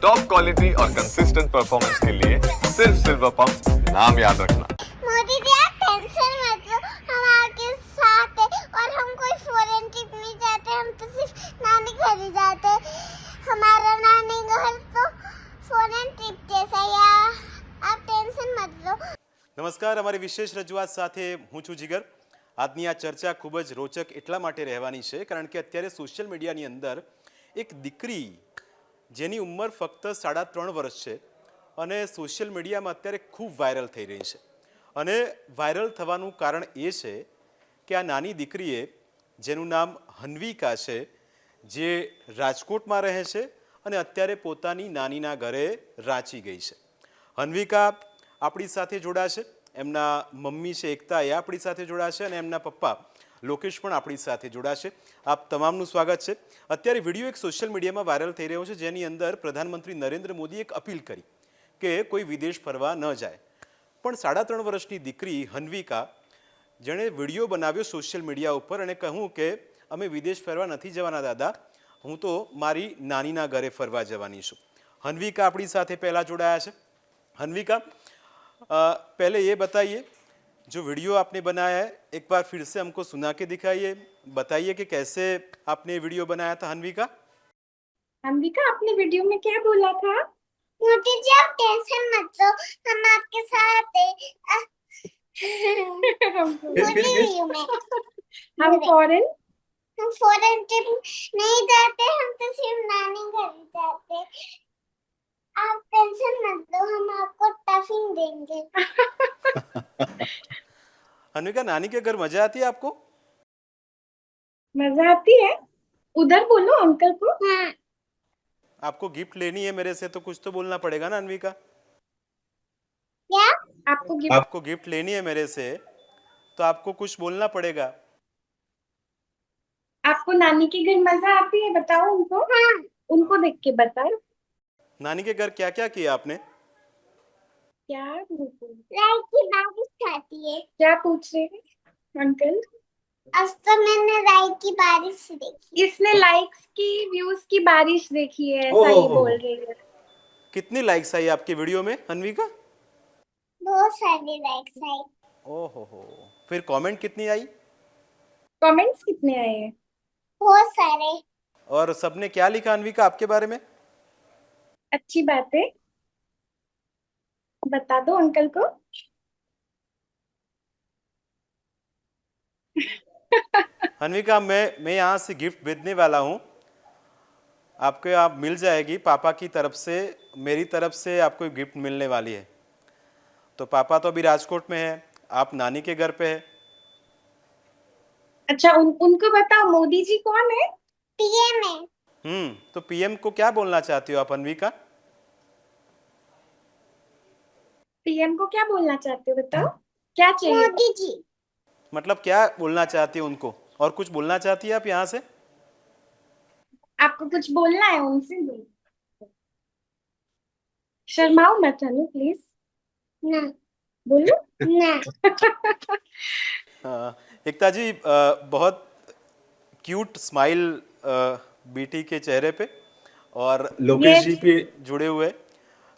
Top quality और consistent performance के लिए सिर्फ सिल्वर पंप नाम याद रखना। मोदी जी आप टेंशन मत लो, हम आपके साथ हैं और हम कोई फॉरेन ट्रिप नहीं जाते, हम तो सिर्फ नानी घर ही जाते। हमारा नानी घर तो फॉरेन ट्रिप जैसा है, आप टेंशन मत लो। નમસ્કાર, અમારી વિશેષ રજૂઆત સાથે હું છું જીગર। આજની આ ચર્ચા ખૂબ જ રોચક એટલા માટે રહેવાની છે કારણ કે અત્યારે સોશિયલ મીડિયાની અંદર એક દીકરી જેની ઉંમર ફક્ત 3.5 વર્ષ છે અને સોશિયલ મીડિયામાં અત્યારે ખૂબ વાયરલ થઈ રહી છે અને વાયરલ થવાનું કારણ એ છે કે આ નાની દીકરીએ જેનું નામ હન્વિકા છે, જે રાજકોટમાં રહે છે અને અત્યારે પોતાની નાનીના ઘરે રાંચી ગઈ છે। હન્વિકા આપણી સાથે જોડાશે, એમના મમ્મી છે એકતા એ આપણી સાથે જોડાશે અને એમના પપ્પા લોકેશ પણ આપણી સાથે જોડાશે। આપ તમામનું સ્વાગત છે। અત્યારે વિડીયો એક સોશિયલ મીડિયામાં વાયરલ થઈ રહ્યો છે જેની અંદર પ્રધાનમંત્રી નરેન્દ્ર મોદીએ એક અપીલ કરી કે કોઈ વિદેશ ફરવા ન જાય, પણ 3.5 વર્ષની દીકરી હન્વિકા જેણે વિડીયો બનાવ્યો સોશિયલ મીડિયા ઉપર અને કહ્યું કે અમે વિદેશ ફરવા નથી જવાના દાદા, હું તો મારી નાનીના ઘરે ફરવા જવાની છું। હન્વિકા આપણી સાથે પહેલાં જોડાયા છે। हन्विका, पहले ये बताइए, जो वीडियो आपने बनाया है एक बार फिर से हमको सुना के दिखाइए, बताइए कि कैसे आपने वीडियो बनाया था। हन्विका, आपने वीडियो में क्या बोला था? मोदी जी आप टेंशन मत लो, हम आपके साथ हैं। हम फॉरेन ट्रिप नहीं जाते, हम तो सिर्फ नानी घर ही जाते। आप टेंशन मत लो, हम आपको टफिंग देंगे। हन्विका, नानी के घर मजा आती है आपको? मजा आती है? उधर बोलो अंकल को। हाँ। आपको गिफ्ट लेनी है मेरे से तो कुछ तो बोलना पड़ेगा ना हन्विका। क्या? आपको गिफ्ट लेनी है मेरे से तो आपको कुछ बोलना पड़ेगा। आपको नानी के घर मजा आती है, बताओ उनको। हाँ। उनको देख के बताओ। नानी के घर क्या क्या किया आपने? क्या लाइक की बारिश आती है। क्या पूछ रहे हैं अंकल? आज तो मैंने लाइक की बारिश देखी। इसने लाइक्स की, व्यूज की बारिश देखी है, ऐसा ही बोल रही है। कितनी लाइक्स आई आपके वीडियो में हन्विका? बहुत सारी लाइक्स आई। ओहो हो, फिर कमेंट कितनी आई? कमेंट्स कितने आए हैं? बहुत सारे। और सबने क्या लिखा हन्विका आपके बारे में? अच्छी बात है, बता दो अंकल को। हन्विका, मैं यहाँ से गिफ्ट भेजने वाला हूँ आपके, आप मिल जाएगी पापा की तरफ से, मेरी तरफ से आपको गिफ्ट मिलने वाली है। तो पापा तो अभी राजकोट में है, आप नानी के घर पे है। अच्छा, उनको बताओ मोदी जी कौन है? पीएम है। तो पीएम को क्या बोलना चाहती हो आप हन्विका? पीएम को क्या बोलना चाहते हो, बताओ क्या चाहिए? मोदी जी। मतलब क्या बोलना चाहती हो उनको, और कुछ बोलना चाहती है आप यहाँ से? आपको कुछ बोलना है उनसे? शर्माओ मत अनु प्लीज। ना। बोलो ना। एकता जी, बहुत क्यूट स्माइल बेटी के चेहरे पे, और लोकेश जी भी जुड़े हुए।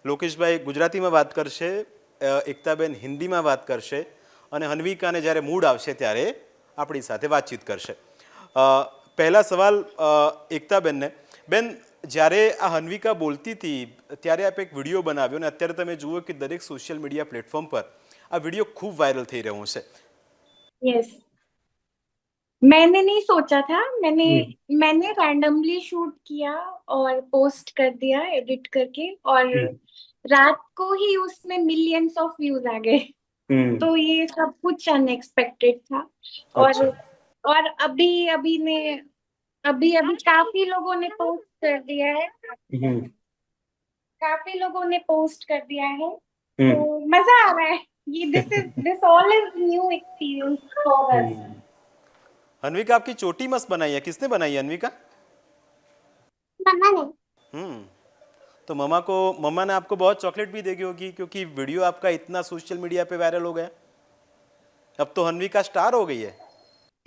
લોકેશભાઈ ગુજરાતીમાં વાત કરશે, એકતાબેન હિન્દીમાં વાત કરશે અને હન્વિકાને જ્યારે મૂડ આવશે ત્યારે આપણી સાથે વાતચીત કરશે। પહેલા સવાલ એકતાબેનને, બેન, જ્યારે આ હન્વિકા બોલતી હતી ત્યારે આપ એક વિડીયો બનાવ્યો અને અત્યારે તમે જુઓ કે દરેક સોશિયલ મીડિયા પ્લેટફોર્મ પર આ વિડીયો ખૂબ વાયરલ થઈ રહ્યો છે। यस, मैंने नहीं सोचा था, मैंने रैंडमली शूट किया और पोस्ट कर दिया एडिट करके, और रात को ही उसमें मिलियंस ऑफ व्यूज आ गए। तो ये सब कुछ अनएक्सपेक्टेड था। और अभी काफी लोगों ने पोस्ट कर दिया है, काफी लोगों ने पोस्ट कर दिया है। तो मजा आ रहा है। ये this all is new experience for us. Hanvika, आपकी चोटी मस्त बनाई है, किसने बनाई है हन्विका? मम्मा ने। तो मम्मा ने आपको बहुत चॉकलेट भी देगी होगी क्योंकि वीडियो आपका इतना सोशल मीडिया पे वायरल हो गया। अब तो हन्विका स्टार हो गई है।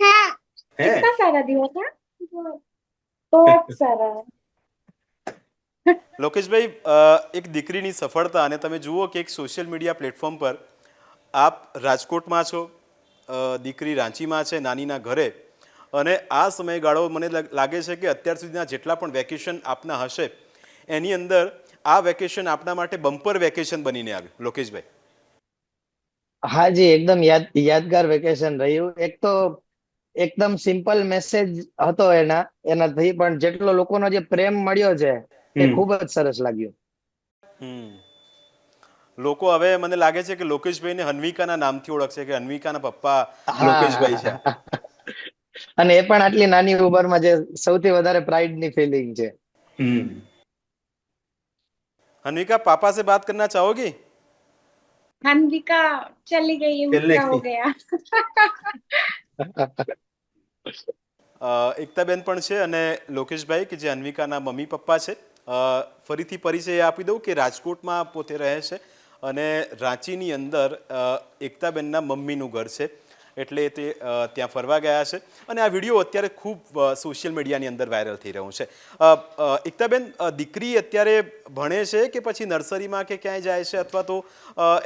हाँ। कितना सारा दिया था? बहुत सारा। લોકેશભાઈ, એક દીકરીની સફળતા અને તમે જુઓ કે એક સોશિયલ મીડિયા પ્લેટફોર્મ પર આપ રાજકોટમાં છો, દીકરી રાંચીમાં છે નાનીના ઘરે, અને આ સમયગાળો મને લાગે છે કે અત્યાર સુધીના જેટલા પણ વેકેશન આપના હશે એની અંદર આ વેકેશન આપના માટે બમ્પર વેકેશન બનીને આવ્યું. લોકેશભાઈ, હા જી, એકદમ યાદગાર વેકેશન રહ્યું. એક તો એકદમ સિમ્પલ મેસેજ હતો એનાથી, પણ જેટલો લોકોનો જે પ્રેમ મળ્યો છે એ ખૂબ જ સરસ લાગ્યું. લોકો હવે મને લાગે છે કે લોકેશભાઈને હન્વિકાના નામથી ઓળખશે કે હન્વિકાના પપ્પા લોકેશભાઈ છે. હા, અને એ પણ આટલી નાની ઉંમરમાં, જે સૌથી વધારે પ્રાઇડ ની ફિલિંગ છે. हन्विका, पापा से बात करना चाहोगी? हन्विका चली गई, उसका हो गया. એકતાબેન પણ છે અને લોકેશભાઈ કે જે હન્વિકાના મમ્મી પપ્પા છે. ફરીથી પરિચય આપી દઉં કે રાજકોટમાં પોતે રહે છે અને રાંચીની અંદર એકતાબેનના મમ્મીનું ઘર છે, એટલે તે ત્યાં ફરવા ગયા છે અને આ વિડીયો અત્યારે ખૂબ સોશિયલ મીડિયાની અંદર વાયરલ થઈ રહ્યું છે. એકતાબેન, દીકરી અત્યારે ભણે છે કે પછી નર્સરીમાં કે ક્યાંય જાય છે, અથવા તો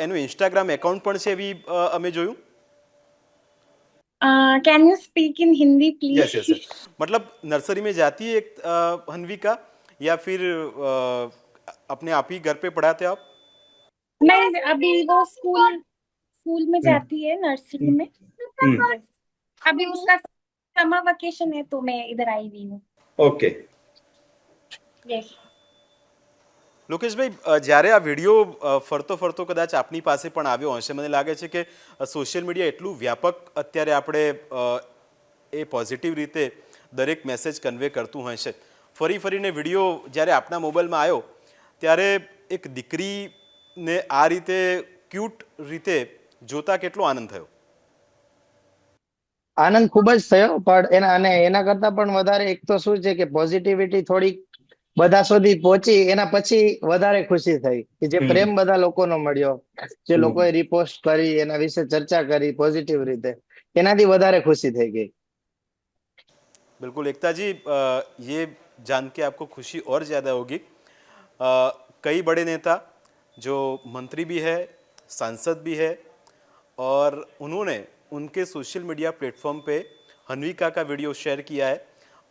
એનું ઇન્સ્ટાગ્રામ એકાઉન્ટ પણ છે એવી અમે જોયું? Can you speak in Hindi yes please? Yes sir. मतलब नर्सरी में जाती है हन्विका, या फिर अपने आप ही घर पे पढ़ाते आप? नहीं, अभी वो स्कूल स्कूल में जाती है, नर्सरी में. Yes. अभी उसका समर वेकेशन है तो मैं इधर आई हुई हूँ. ओके. यस. લોકેશભાઈ, જ્યારે આ વિડીયો ફરતો ફરતો કદાચ આપની પાસે પણ આવ્યો હશે, મને લાગે છે કે સોશિયલ મીડિયા એટલું વ્યાપક અત્યારે આપણે એ પોઝિટિવ રીતે દરેક મેસેજ કન્વે કરતું હોય છે. ફરીને વિડીયો જ્યારે આપના મોબાઈલમાં આવ્યો ત્યારે એક દીકરીને આ રીતે ક્યુટ રીતે જોતા કેટલો આનંદ થયો? આનંદ ખૂબ જ થયો, પણ એના કરતા પણ વધારે એક તો શું છે કે પોઝિટિવિટી થોડીક બધા સુધી પહોંચી, એના પછી વધારે ખુશી થઈ કે જે પ્રેમ બધા લોકોનો મળ્યો, જે લોકોએ રિપોસ્ટ કરી, એના વિશે ચર્ચા કરી પોઝિટિવ રીતે, એનાથી વધારે ખુશી થઈ ગઈ. बिल्कुल एकता जी, ये जान के आपको खुशी और ज़्यादा होगी. कई बड़े नेता जो मंत्री भी है, सांसद भी है, और उन्होंने उनके सोशल मीडिया प्लेटफॉर्म पे हन्विका का वीडियो शेयर किया है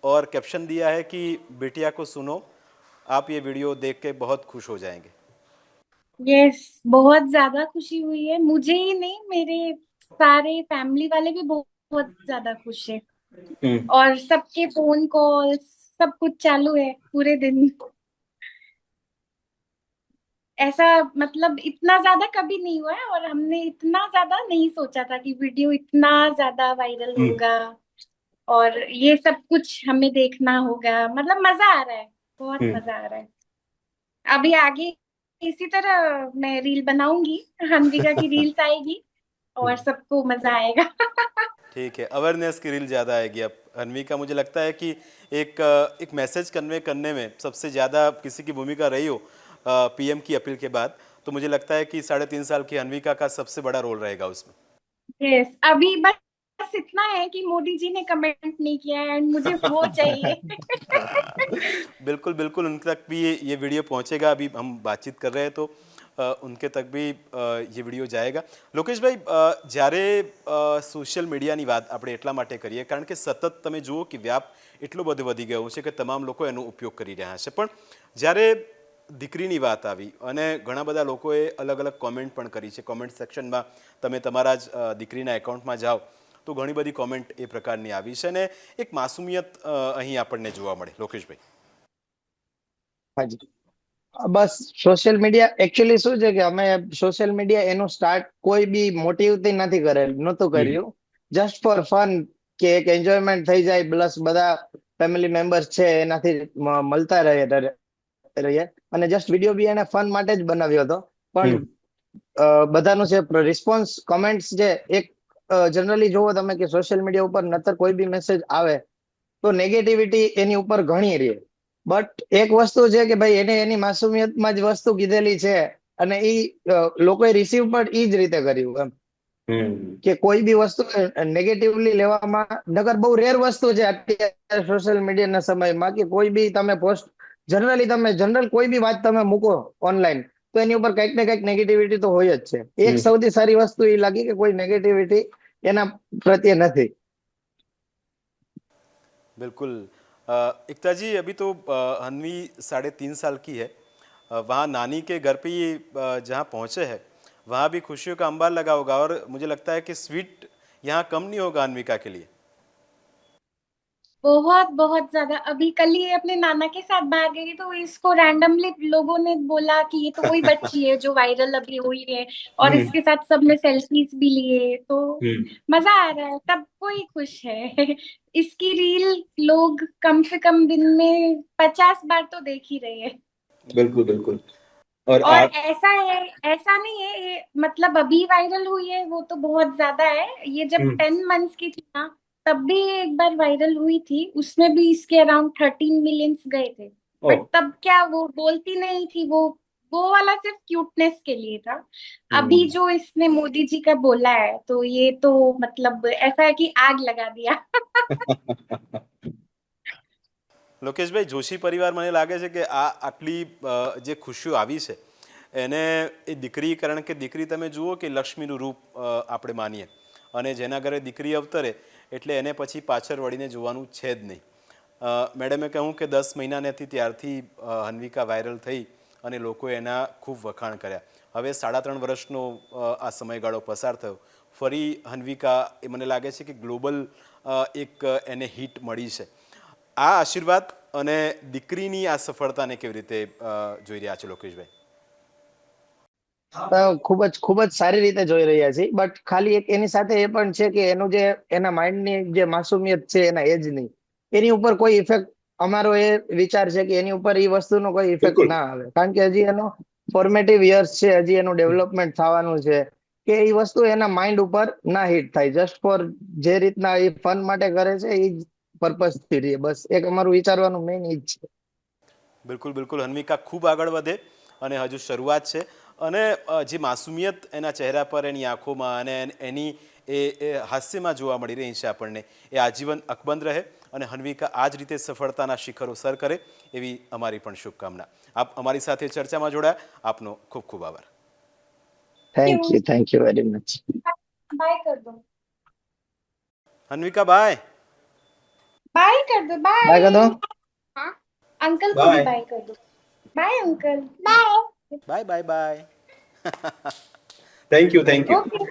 और कैप्शन दिया है कि बेटिया को सुनो, आप ये वीडियो देख के बहुत खुश हो जाएंगे. यस, बहुत ज्यादा खुशी हुई है. मुझे ही नहीं, मेरे सारे फैमिली वाले भी बहुत बहुत ज्यादा खुश है. और सबके फोन कॉल्स सब कुछ चालू है पूरे दिन. ऐसा मतलब इतना ज्यादा कभी नहीं हुआ है, और हमने इतना ज्यादा नहीं सोचा था कि वीडियो इतना ज्यादा वायरल होगा और ये सब कुछ हमें देखना होगा. मतलब मजा आ रहा है, बहुत मजा आ रहा है. अभी आगे इसी तरह मैं रील बनाऊंगी, हन्विका की रील्स आएगी और सबको मजा आएगा. ठीक है, अवेयरनेस की रील ज़्यादा आएगी अब. हन्विका, मुझे लगता है कि एक मैसेज कन्वे करने में सबसे ज़्यादा किसी की भूमिका रही हो पीएम की अपील के बाद, तो मुझे लगता है कि 3.5 साल की हन्विका का सबसे बड़ा रोल रहेगा उसमें. यस, अभी बस इतना है कि मोदी जी ने कमेंट नहीं किया है एंड मुझे वो चाहिए. बिल्कुल बिल्कुल, उन तक भी ये वीडियो पहुंचेगा. अभी हम बातचीत कर रहे हैं तो उनके तक भी ये વિડીયો જાયેગા. લોકેશભાઈ, જ્યારે સોશિયલ મીડિયાની વાત આપણે એટલા માટે કરીએ કારણ કે સતત તમે જુઓ કે વ્યાપ એટલો બધો વધી ગયો છે કે તમામ લોકો એનો ઉપયોગ કરી રહ્યા છે. પણ જ્યારે દીકરીની વાત આવી અને ઘણા બધા લોકોએ અલગ અલગ કોમેન્ટ પણ કરી છે, કોમેન્ટ સેક્શનમાં તમે તમારા જ દીકરીના એકાઉન્ટમાં જાઓ તો ઘણી બધી કોમેન્ટ એ પ્રકારની આવી છે અને એક માસુમિયત અહીં આપણને જોવા મળે. લોકેશભાઈ, હાજી, બસ સોશિયલ મીડિયા એકચ્યુઅલી શું છે કે અમે સોશિયલ મીડિયા એનું સ્ટાર્ટ કોઈ બી મોટિવથી નહોતું કર્યું. જસ્ટ ફોર ફન, કે એક એન્જોયમેન્ટ થઈ જાય, પ્લસ બધા ફેમિલી મેમ્બર્સ છે એનાથી મળતા રહીએ, અને જસ્ટ વિડીયો બી એને ફન માટે જ બનાવ્યો હતો. પણ બધાનું જે રિસ્પોન્સ, કમેન્ટ્સ જે એક જનરલી જોવો તમે કે સોશિયલ મીડિયા ઉપર નતર કોઈ બી મેસેજ આવે તો નેગેટિવિટી એની ઉપર ઘણી રહે. બટ એક વસ્તુ છે કે ભાઈ એને એની માસુમિયતમાં જ વસ્તુ કીધેલી છે અને એ લોકોએ રિસીવ પણ એ જ રીતે કર્યું એમ, કે કોઈ બી વસ્તુ નેગેટિવલી લેવામાં, નગર બહુ રેર વસ્તુ છે અત્યારે સોશિયલ મીડિયાના સમયમાં કે કોઈ બી તમે પોસ્ટ જનરલી તમે જનરલ કોઈ બી વાત તમે મૂકો ઓનલાઈન તો એની ઉપર કંઈક ને કંઈક નેગેટિવિટી તો હોય જ છે. એક સૌથી સારી વસ્તુ એ લાગી કે કોઈ નેગેટિવિટી એના પ્રત્યે નથી. बिल्कुल। एकता जी, अभी तो हन्वी 3.5 साल की है। वहाँ नानी के घर पे ये जहाँ पहुँचे हैं वहाँ भी खुशियों का अंबार लगा होगा, और मुझे लगता है कि स्वीट यहाँ कम नहीं होगा अन्विका के लिए। बहुत बहुत ज्यादा। अभी कल ही अपने नाना के साथ बाहर गई तो इसको रैंडमली लोगों ने बोला कि ये तो वही बच्ची है जो वायरल अभी हुई है, और इसके साथ सबने सेल्फीज भी लिए, तो मजा आ रहा है, सब कोई खुश है। इसकी रील लोग कम से कम दिन में 50 बार तो देख ही रहे हैं। बिल्कुल बिल्कुल। और और आप ऐसा है, ऐसा नहीं है ये, मतलब अभी वायरल हुई है वो तो बहुत ज्यादा है। ये जब 10 मंथ्स की थी ना तब भी ये एक बार वायरल हुई थी, उसमें भी इसके अराउंड 13 मिलियंस गए थे। बट तब क्या वो बोलती नहीं थी, वो वाला सिर्फ क्यूटनेस के लिए था। अभी जो इसने मोदी जी का बोला है तो ये तो मतलब ऐसा है कि आग लगा दिया। લોકેશભાઈ, જોશી પરિવાર મને લાગે છે કે આ આટલી જે ખુશીઓ આવી છે એને એ દીકરી, કારણ કે દીકરી તમે જુઓ કે લક્ષ્મીનું રૂપ આપણે માનીએ, અને જેના ઘરે દીકરી અવતરે એટલે એને પછી પાછળ વળીને જોવાનું છે જ નહીં. મેડમે કહ્યું કે 10 મહિનાની ત્યારથી હન્વિકા વાયરલ થઈ અને લોકોએ એના ખૂબ વખાણ કર્યા. હવે 3.5 વર્ષનો આ સમયગાળો પસાર થયો, ફરી હન્વિકા, એ મને લાગે છે કે ગ્લોબલ એક એને હિટ મળી છે. આ આશીર્વાદ અને દીકરીની આ સફળતાને કેવી રીતે જોઈ રહ્યા છો લોકેશભાઈ? ખૂબ જ સારી રીતે જોઈ રહ્યા છીએ, બટ ખાલી એક એની સાથે એ પણ છે કે એનું જે એના માઇન્ડની જે માસુમિયત છે એના એજની, એની ઉપર કોઈ ઇફેક્ટ, અમારો એ વિચાર છે કે એની ઉપર એ વસ્તુનો કોઈ ઇફેક્ટ ના આવે, કારણ કે હજી એનો ફોર્મેટિવ યર્સ છે, હજી એનું ડેવલપમેન્ટ થવાનું છે, કે એ વસ્તુ એના માઇન્ડ ઉપર ના હિટ થાય. જસ્ટ ફોર જે રીતના એ ફન માટે કરે છે એ જ પર્પઝ થી રહે, બસ એક અમારું વિચારવાનું મેઇન એ જ છે. બિલકુલ બિલકુલ, હન્વિકા ખૂબ આગળ વધે અને હજુ શરૂઆત છે, અને જે માસુમિયત એના ચહેરા પર, એની આંખોમાં અને એની એ હાસ્યમાં જોવા મળી રહી છે આપણને, એ આજીવન અકબંધ રહે અને હન્વિકા આ જ રીતે સફળતાના શિખરો સર કરે એવી અમારી પણ શુભકામના. આપ અમારી સાથે ચર્ચામાં જોડાયા, આપનો ખૂબ ખૂબ આભાર. Thank you very much. Bye कर दो, હન્વિકા, બાય. बाय कर दो, बाय। બાય કર દો. हाँ, अंकल को भी बाय कर दो। Bye uncle, bye. Bye bye bye. Thank you. Okay.